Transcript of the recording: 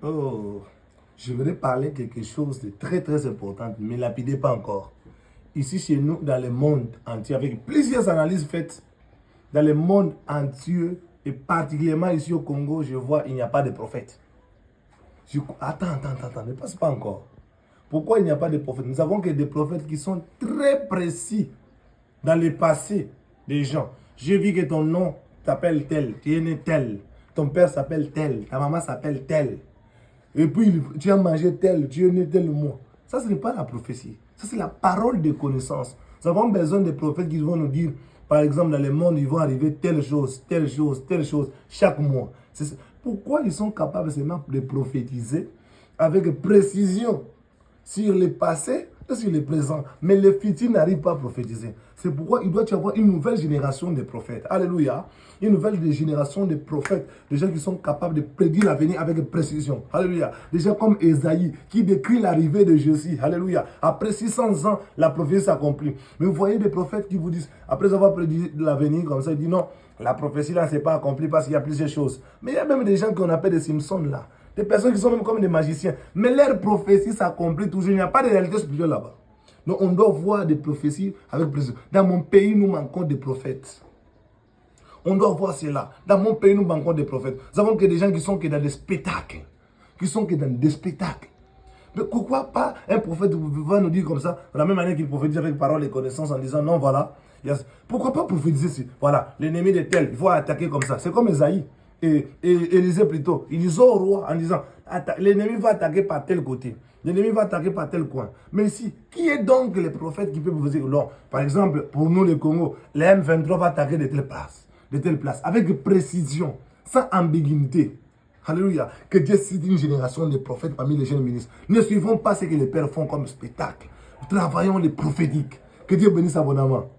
Oh, je voudrais parler quelque chose de très très important, mais lapidez pas encore. Ici chez nous, dans le monde entier, avec plusieurs analyses faites, dans le monde entier, et particulièrement ici au Congo, je vois il n'y a pas de prophète. Attends, ne passe pas encore. Pourquoi il n'y a pas de prophètes? Nous avons que des prophètes qui sont très précis dans le passé des gens. J'ai vu que ton nom s'appelle tel, tu es né tel, ton père s'appelle tel, ta maman s'appelle tel. Et puis tu as mangé tel, tu es né tel mois. Ça, ce n'est pas la prophétie. Ça, c'est la parole de connaissance. Nous avons besoin des prophètes qui vont nous dire, par exemple, dans le monde, ils vont arriver telle chose, telle chose, telle chose, chaque mois. Pourquoi ils sont capables seulement de prophétiser avec précision sur le passé et sur le présent. Mais le futur n'arrive pas à prophétiser. C'est pourquoi il doit y avoir une nouvelle génération de prophètes. Alléluia. Une nouvelle génération de prophètes. Des gens qui sont capables de prédire l'avenir avec précision. Alléluia. Des gens comme Esaïe qui décrit l'arrivée de Jésus. Alléluia. Après 600 ans, la prophétie s'accomplit. Mais vous voyez des prophètes qui vous disent, après avoir prédit l'avenir comme ça, ils disent non, la prophétie là ne s'est pas accomplie parce qu'il y a plusieurs choses. Mais il y a même des gens qu'on appelle des Simpsons là. Des personnes qui sont même comme des magiciens. Mais leur prophétie s'accomplit toujours. Il n'y a pas de réalité spirituelle là-bas. Donc on doit voir des prophéties avec précision. Dans mon pays, nous manquons de prophètes. On doit voir cela. Dans mon pays, nous manquons de prophètes. Nous avons que des gens qui sont que dans des spectacles. Qui sont que dans des spectacles. Mais pourquoi pas un prophète va nous dire comme ça, de la même manière qu'il prophétise avec parole et connaissance en disant non, voilà. Pourquoi pas prophétiser si, voilà, l'ennemi de tel, il faut attaquer comme ça. C'est comme Esaïe. Et Élisée plutôt, ils disent au roi en disant l'ennemi va attaquer par tel côté, l'ennemi va attaquer par tel coin. Mais ici, qui est donc le prophète qui peut vous dire non? Par exemple, pour nous le Congo, le M23 va attaquer de telle place, avec précision, sans ambiguïté. Alléluia. Que Dieu cite une génération de prophètes parmi les jeunes ministres. Ne suivons pas ce que les pères font comme spectacle. Travaillons les prophétiques. Que Dieu bénisse abondamment.